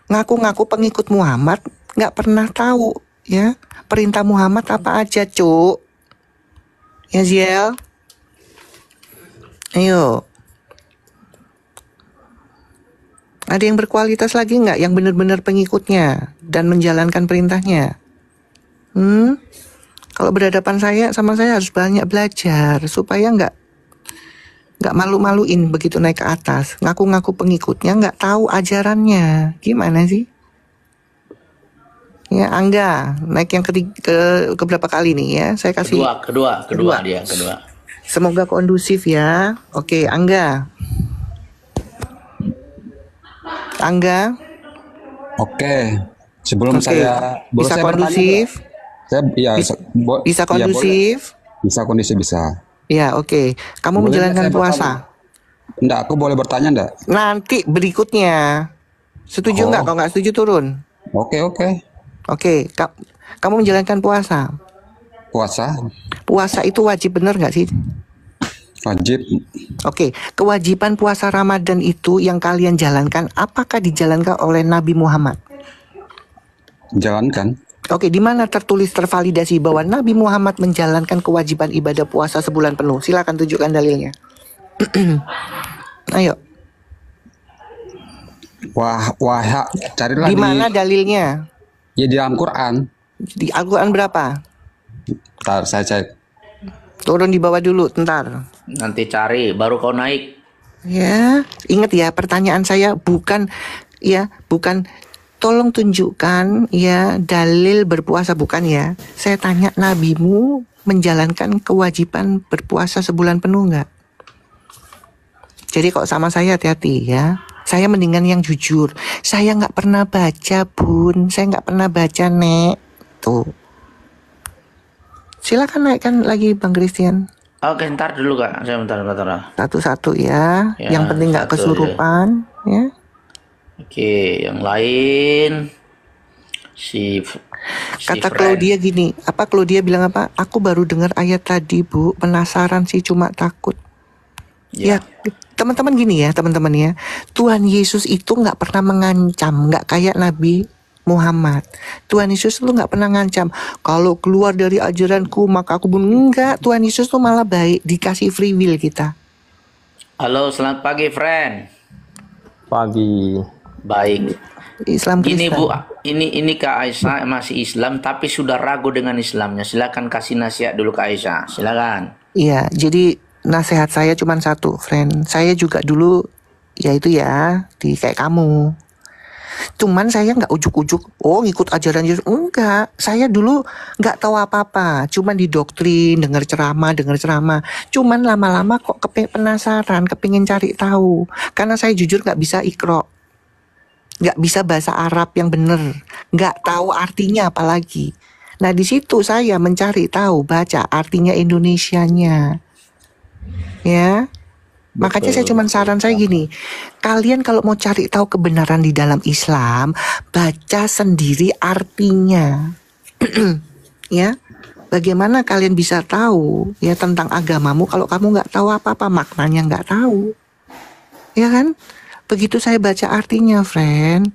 Ngaku-ngaku pengikut Muhammad, nggak pernah tahu, ya, perintah Muhammad apa aja, Cuk. Ya, Ziel. Ayo. Ada yang berkualitas lagi nggak yang benar-benar pengikutnya dan menjalankan perintahnya? Kalau berhadapan sama saya harus banyak belajar supaya nggak malu-maluin begitu naik ke atas. Ngaku-ngaku pengikutnya nggak tahu ajarannya. Gimana sih? Ya, Angga naik yang ke berapa kali nih ya? Saya kasih Kedua. Semoga kondusif ya. Oke, Angga. Oke. Sebelum Oke. saya Bisa saya kondusif. Bisa kondusif. Bisa kondusif bisa. Ya, oke. Kamu Boleh menjalankan saya puasa. Enggak, aku boleh bertanya enggak? Nanti berikutnya. Setuju nggak? Kalau nggak setuju turun. Oke. Oke. Kamu menjalankan puasa. Puasa itu wajib, bener nggak sih? Wajib. Oke. Kewajiban puasa Ramadan itu yang kalian jalankan, apakah dijalankan oleh Nabi Muhammad? Jalankan. Oke, di mana tertulis tervalidasi bahwa Nabi Muhammad menjalankan kewajiban ibadah puasa sebulan penuh? Silakan tunjukkan dalilnya. Ayo. Carilah di mana dalilnya? Ya di dalam Quran. Di Al-Quran berapa? Ntar saya cek. Turun di bawah dulu, bentar. Nanti cari, baru kau naik. Ya, ingat ya, pertanyaan saya bukan tolong tunjukkan ya dalil berpuasa, bukan ya. Saya tanya, nabimu menjalankan kewajiban berpuasa sebulan penuh nggak? Jadi kok sama saya hati-hati ya. Saya mendingan yang jujur. Saya nggak pernah baca, Bun. Saya nggak pernah baca, Nek. Tuh. Silakan naikkan lagi, Bang Christian. Oke, ntar dulu Kak. Saya bentar. Satu-satu ya. Ya, Yang penting nggak kesurupan ya. Oke, yang lain Kata Claudia gini, Claudia bilang apa? Aku baru dengar ayat tadi, Bu. Penasaran sih, cuma takut. Ya, teman-teman gini ya, teman-teman ya. Tuhan Yesus itu nggak pernah mengancam, nggak kayak Nabi Muhammad. Tuhan Yesus lu nggak pernah ngancam. Kalau keluar dari ajaranku maka aku bunuh. Enggak, Tuhan Yesus tuh malah baik, dikasih free will kita. Halo, selamat pagi, friend. Pagi. Baik. Islam Kristen. Ini Bu, ini Kak Aisyah masih Islam tapi sudah ragu dengan Islamnya. Silakan kasih nasihat dulu Kak Aisyah. Silakan. Iya, jadi nasihat saya cuma satu, friend. Saya juga dulu ya itu ya, kayak kamu. Cuman saya nggak ujuk-ujuk, ngikut ajaran Yesus. Enggak, saya dulu nggak tahu apa-apa. Cuman didoktrin, dengar ceramah. Cuman lama-lama kok penasaran, kepingin cari tahu. Karena saya jujur nggak bisa ikro, nggak bisa bahasa Arab yang bener, nggak tahu artinya apalagi. Nah di situ saya mencari tahu, baca artinya Indonesianya, ya. Makanya saya cuma saran saya gini, kalian kalau mau cari tahu kebenaran di dalam Islam, baca sendiri artinya. Ya, bagaimana kalian bisa tahu ya tentang agamamu kalau kamu nggak tahu apa-apa, maknanya nggak tahu, ya kan? Begitu saya baca artinya, friend,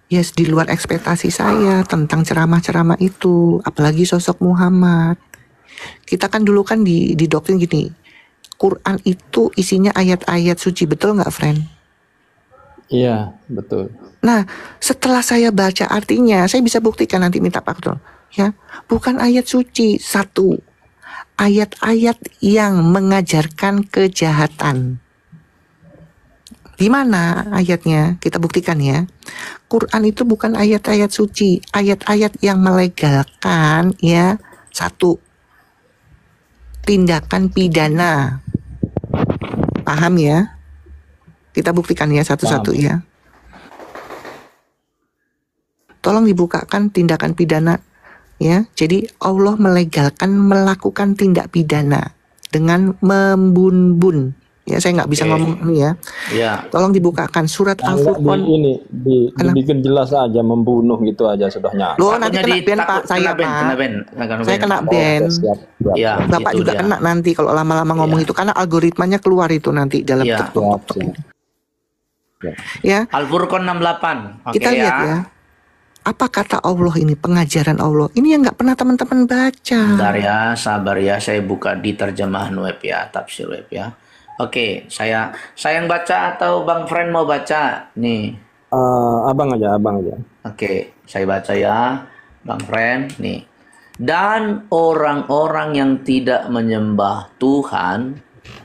yes, di luar ekspektasi saya tentang ceramah-ceramah itu, apalagi sosok Muhammad. Kita kan dulu kan di doktrin gini, Quran itu isinya ayat-ayat suci, betul nggak, friend? Iya, betul. Nah, setelah saya baca artinya, saya bisa buktikan nanti minta Pak Ketua, ya, bukan ayat suci, satu ayat-ayat yang mengajarkan kejahatan. Di mana ayatnya? Kita buktikan ya. Quran itu bukan ayat-ayat suci, ayat-ayat yang melegalkan ya, satu, tindakan pidana. Paham ya? Kita buktikan ya satu-satu ya. Tolong dibukakan tindakan pidana ya. Jadi Allah melegalkan melakukan tindak pidana dengan membun-bun Ya, saya nggak bisa Oke. ngomong ini ya. Ya. Tolong dibukakan surat Enggak Al-Furqan. dibikin jelas aja, membunuh gitu aja sudah nyala. Loh, nanti Takutnya kena ban Pak, saya Pak. kena ban. Saya kena Oh, ban. oke, siap. Ya, Bapak itu juga dia. kena nanti kalau lama-lama ngomong Iya. itu, karena algoritmanya keluar itu nanti dalam Iya. TikTok. Ya, Al-Furqan 68. Oke kita lihat ya. Apa kata Allah ini, pengajaran Allah. Ini yang nggak pernah teman-teman baca. Bentar ya, sabar ya. Saya buka di terjemahan web ya, tafsir web ya. Oke, saya yang baca atau Bang Friend mau baca? Nih. Abang aja. Oke, saya baca ya, Bang Friend. Nih. Dan orang-orang yang tidak menyembah Tuhan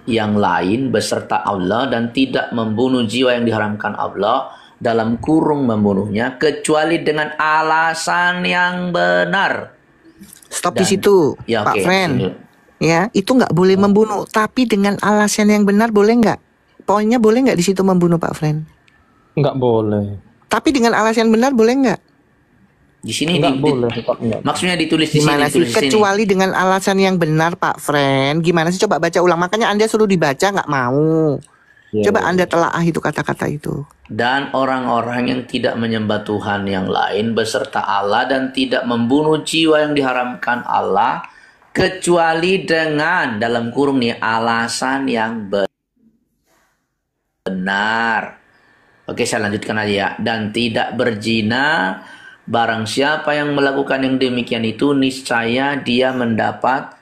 yang lain beserta Allah dan tidak membunuh jiwa yang diharamkan Allah dalam kurung membunuhnya kecuali dengan alasan yang benar. Stop di Dan- situ, Ya, Pak oke, Friend. sini. Ya, itu nggak boleh membunuh, tapi dengan alasan yang benar boleh nggak? Poinnya boleh nggak di situ membunuh, Pak Friend? Enggak boleh. Tapi dengan alasan benar boleh nggak? Di sini Enggak boleh, Pak. Enggak. maksudnya ditulis di Gimana sini, sih? ditulis di sini. Kecuali dengan alasan yang benar, Pak Friend. Gimana sih? Coba baca ulang. Makanya Anda suruh dibaca nggak mau. Ya, Coba ya. Anda telaah itu kata-kata itu. Dan orang-orang yang tidak menyembah Tuhan yang lain beserta Allah dan tidak membunuh jiwa yang diharamkan Allah kecuali dengan dalam kurung nih alasan yang benar. Oke, saya lanjutkan aja ya. Dan tidak berzina, barang siapa yang melakukan yang demikian itu niscaya dia mendapat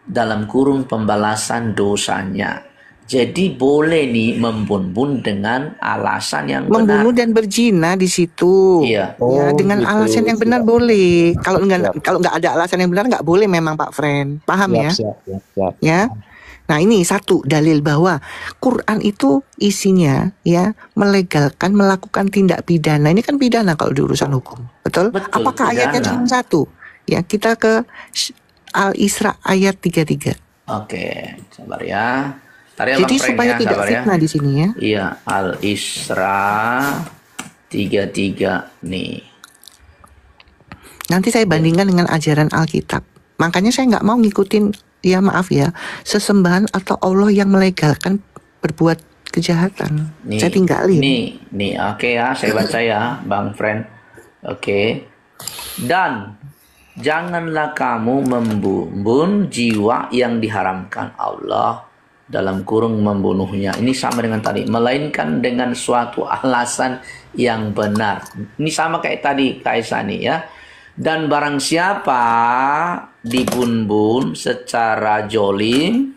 dalam kurung pembalasan dosanya. Jadi boleh nih membun-bun dengan alasan yang Membunuh benar. dan berzina di situ. Iya. Ya, Oh, dengan gitu. alasan yang benar Siap. boleh. Kalau Siap. nggak ada alasan yang benar nggak boleh memang, Pak Friend. Paham ya? Siap. Ya. Nah, ini satu dalil bahwa Quran itu isinya ya melegalkan melakukan tindak pidana. Ini kan pidana kalau di urusan hukum. Betul? Betul, Apakah ayatnya pidana. cuma satu? Ya, kita ke Al-Isra ayat 33. Oke, sabar ya. Ntar ya, Jadi Bang Frank supaya ya, tidak sabar ya. fitnah di sini ya. Iya, Al-Isra 33 nih. Nanti saya bandingkan dengan ajaran Alkitab. Makanya saya nggak mau ngikutin, ya maaf ya, sesembahan atau Allah yang melegalkan berbuat kejahatan. Nih, Saya tinggalin. Nih, oke ya, saya baca ya, Bang Friend. Oke. Dan janganlah kamu membunuh jiwa yang diharamkan Allah dalam kurung membunuhnya. Ini sama dengan tadi, melainkan dengan suatu alasan yang benar. Ini sama kayak tadi Kaisa nih ya. Dan barang siapa dibun-bun secara jolim,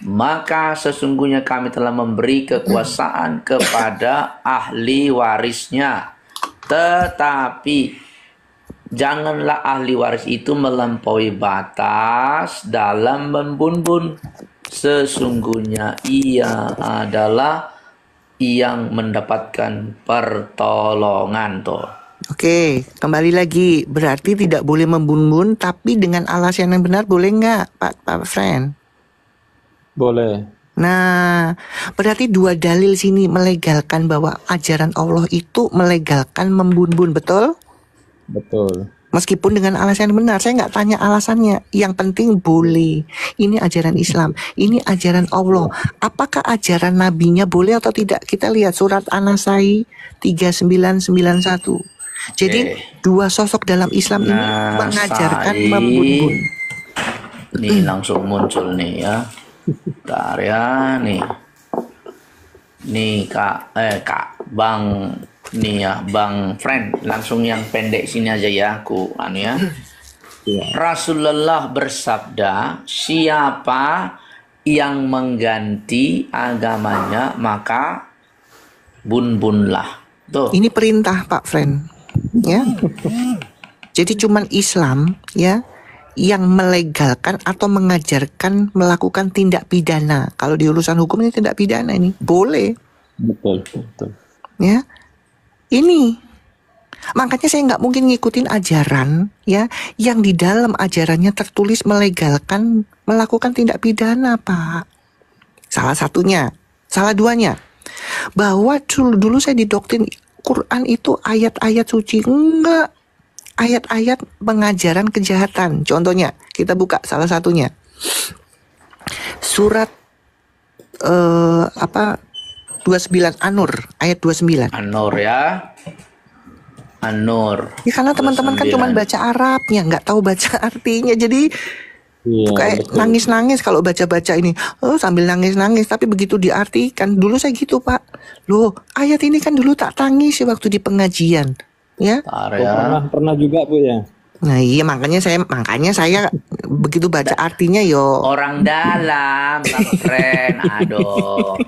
maka sesungguhnya kami telah memberi kekuasaan kepada ahli warisnya. Tetapi janganlah ahli waris itu melampaui batas dalam membun-bun. Sesungguhnya ia adalah yang mendapatkan pertolongan tuh. Oke, kembali lagi. Berarti tidak boleh membunuh, tapi dengan alasan yang benar boleh nggak, Pak Friend? Boleh. Nah, berarti dua dalil sini melegalkan bahwa ajaran Allah itu melegalkan membunuh, betul? Betul. Meskipun dengan alasan yang benar, saya nggak tanya alasannya. Yang penting boleh. Ini ajaran Islam, ini ajaran Allah. Apakah ajaran nabinya boleh atau tidak? Kita lihat surat An-Nasai 3991. Jadi dua sosok dalam Islam ini mengajarkan membunuh. Nih langsung muncul nih ya. Bentar ya nih. Nih Kak Bang nih ya, Bang Friend, langsung yang pendek sini aja ya, aku ya. Rasulullah bersabda, siapa yang mengganti agamanya maka bun-bunlah. Tuh. Ini perintah Pak Friend, ya. Jadi cuman Islam ya yang melegalkan atau mengajarkan melakukan tindak pidana. Kalau di urusan hukum ini tindak pidana ini boleh, Betul. ya. Ini makanya saya nggak mungkin ngikutin ajaran ya yang di dalam ajarannya tertulis melegalkan melakukan tindak pidana, Pak. Salah satunya, salah duanya, bahwa dulu saya didoktrin Quran itu ayat-ayat suci. Enggak, ayat-ayat pengajaran kejahatan. Contohnya kita buka salah satunya, surat apa 29 An-Nur ayat 29. An-Nur ya. An-Nur. Ya karena teman-teman kan 29. cuma baca Arabnya, nggak tahu baca artinya. Jadi Iya, kayak betul. nangis-nangis kalau baca-baca ini. Sambil nangis-nangis. Tapi begitu diartikan, dulu saya gitu Pak. Loh, ayat ini kan dulu tak tangis waktu di pengajian. Ya. Bentar Oh, ya. pernah juga Bu ya. Nah iya makanya saya begitu baca artinya yo. Orang dalam, Bang Fren. Aduh.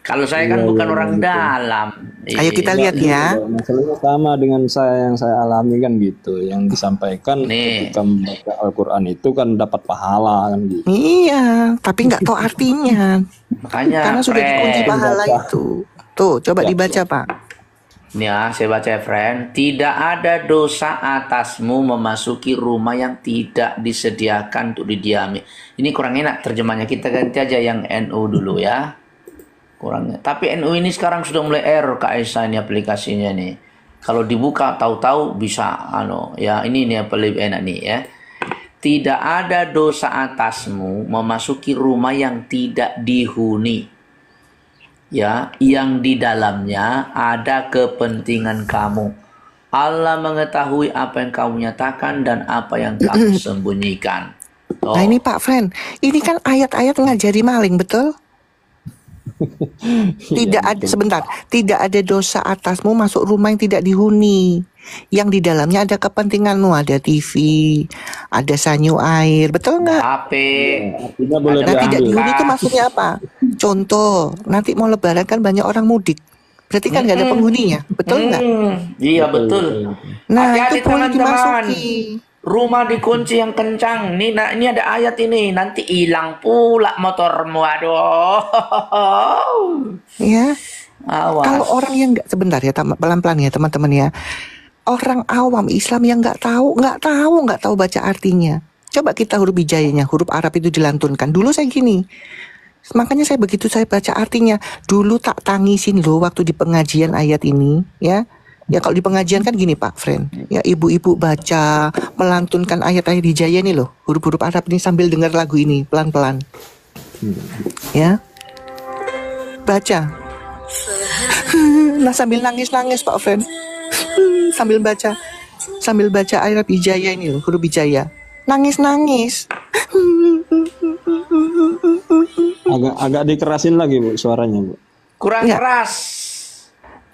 Kalau saya kan Iya, bukan iya, orang betul. dalam. Ayo kita lihat ya. Masalahnya sama dengan yang saya alami kan gitu. Yang disampaikan Nih. ketika membaca Al-Quran itu kan dapat pahala kan gitu. Iya, tapi nggak tahu artinya. Makanya Karena sudah dikunci Fren. pahala Baca. itu. Tuh, coba Siap, dibaca siap. Pak. Nih ya, saya baca ya, friend. Tidak ada dosa atasmu memasuki rumah yang tidak disediakan untuk didiami. Ini kurang enak terjemahnya. Kita ganti aja yang NU dulu ya. Kurangnya. Tapi NU ini sekarang sudah mulai error Kak Esa ini aplikasinya nih. Kalau dibuka tahu-tahu bisa ya ini nih yang paling enak nih ya. Tidak ada dosa atasmu memasuki rumah yang tidak dihuni. Ya, yang di dalamnya ada kepentingan kamu. Allah mengetahui apa yang kamu nyatakan dan apa yang kamu sembunyikan. Oh. Nah ini Pak Friend, ini kan ayat-ayat ngajari maling, betul? Tidak ada, sebentar, tidak ada dosa atasmu masuk rumah yang tidak dihuni. Yang di dalamnya ada kepentinganmu, ada TV, ada sanyu air, betul nggak? HP. Artinya boleh Ada Nah tidak diambil. dihuni itu maksudnya apa? Contoh, nanti mau lebaran kan banyak orang mudik. Berarti kan nggak ada penghuninya, betul nggak? Iya betul. Nah Hati-hati, itu boleh teman-teman. dimasuki. Rumah dikunci yang kencang. Ini ada ayat ini. Nanti hilang pula motormu. Aduh. Ya, Awas. kalau orang yang nggak, sebentar ya, pelan-pelan ya teman-teman ya. Orang awam Islam yang nggak tahu baca artinya. Coba kita huruf hijayanya, huruf Arab itu dilantunkan. Dulu saya gini. Makanya saya begitu saya baca artinya, dulu tak tangisin loh waktu di pengajian ayat ini, ya. Ya kalau di pengajian kan gini Pak Friend, ya ibu-ibu baca, melantunkan ayat-ayat hijayah ini loh, huruf-huruf Arab ini sambil dengar lagu ini pelan-pelan. Ya. Baca. Nah sambil nangis-nangis Pak Friend. Sambil baca ayat hijayah ini loh, huruf hijayah. Nangis-nangis. Agak dikerasin lagi Bu suaranya Bu. Kurang Ya. keras.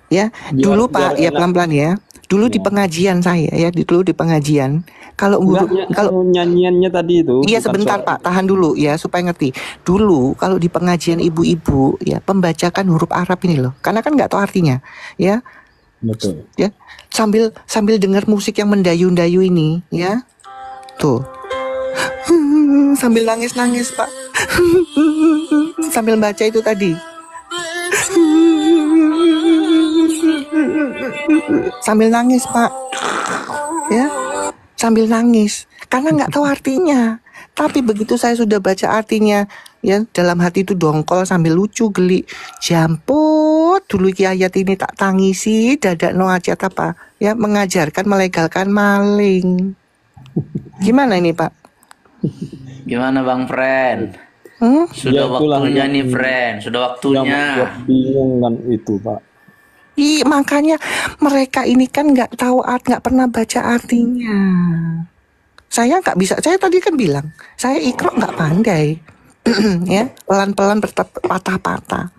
Ya, Biar- dulu biar Pak, ya enak. pelan-pelan ya. Dulu di pengajian saya ya, dulu di pengajian. Kalau kalau Nyanyiannya tadi itu. iya bukan sebentar suara- Pak, tahan dulu ya supaya ngerti. Dulu kalau di pengajian ibu-ibu ya pembacakan huruf Arab ini loh, karena kan nggak tahu artinya, ya, Betul. ya. Sambil dengar musik yang mendayu-dayu ini, ya, tuh. Sambil nangis-nangis Pak. Sambil baca itu tadi. Sambil nangis Pak, ya, sambil nangis karena nggak tahu artinya. Tapi begitu saya sudah baca artinya, ya dalam hati itu dongkol sambil lucu geli. Jamput dulu iki ayat ini tak tangisi dadak no aja apa ya, mengajarkan melegalkan maling. Gimana ini Pak? Gimana Bang Fren? Ya, Sudah itulah waktunya yang- nih Fren, sudah Yang waktunya. membuat bingung kan itu Pak. Makanya mereka ini kan nggak tahu nggak pernah baca artinya. Saya nggak bisa. Saya tadi kan bilang, saya ikro nggak pandai, ya pelan-pelan patah-patah.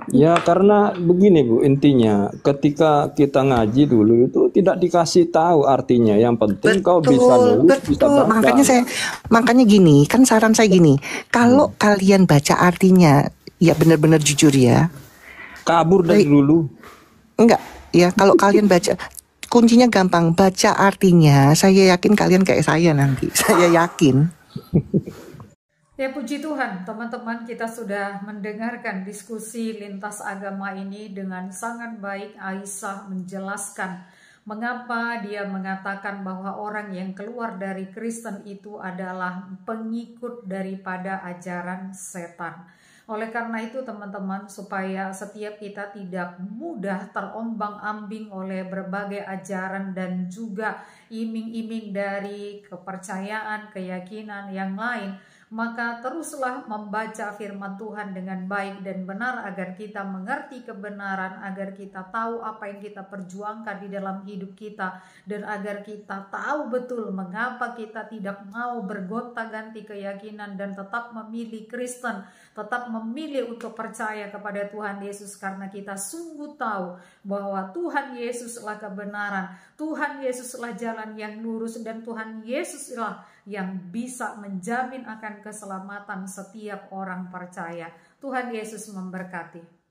Ya karena begini Bu intinya ketika kita ngaji dulu itu tidak dikasih tahu artinya. Yang penting kau bisa nulis, bisa Betul. baca. Makanya gini, kan saran saya gini, kalau kalian baca artinya, ya benar-benar jujur ya, Kabur dari dulu. enggak, ya kalau kalian baca, kuncinya gampang, baca artinya, saya yakin kalian kayak saya nanti, saya yakin. Ya puji Tuhan, teman-teman, kita sudah mendengarkan diskusi lintas agama ini dengan sangat baik. Aisyah menjelaskan mengapa dia mengatakan bahwa orang yang keluar dari Kristen itu adalah pengikut daripada ajaran setan. Oleh karena itu teman-teman, supaya setiap kita tidak mudah terombang-ambing oleh berbagai ajaran dan juga iming-iming dari kepercayaan, keyakinan yang lain, Maka teruslah membaca firman Tuhan dengan baik dan benar agar kita mengerti kebenaran, agar kita tahu apa yang kita perjuangkan di dalam hidup kita, dan agar kita tahu betul mengapa kita tidak mau bergonta-ganti keyakinan dan tetap memilih Kristen, tetap memilih untuk percaya kepada Tuhan Yesus, karena kita sungguh tahu bahwa Tuhan Yesuslah kebenaran, Tuhan Yesuslah jalan yang lurus, dan Tuhan Yesuslah yang bisa menjamin akan keselamatan setiap orang percaya. Tuhan Yesus memberkati.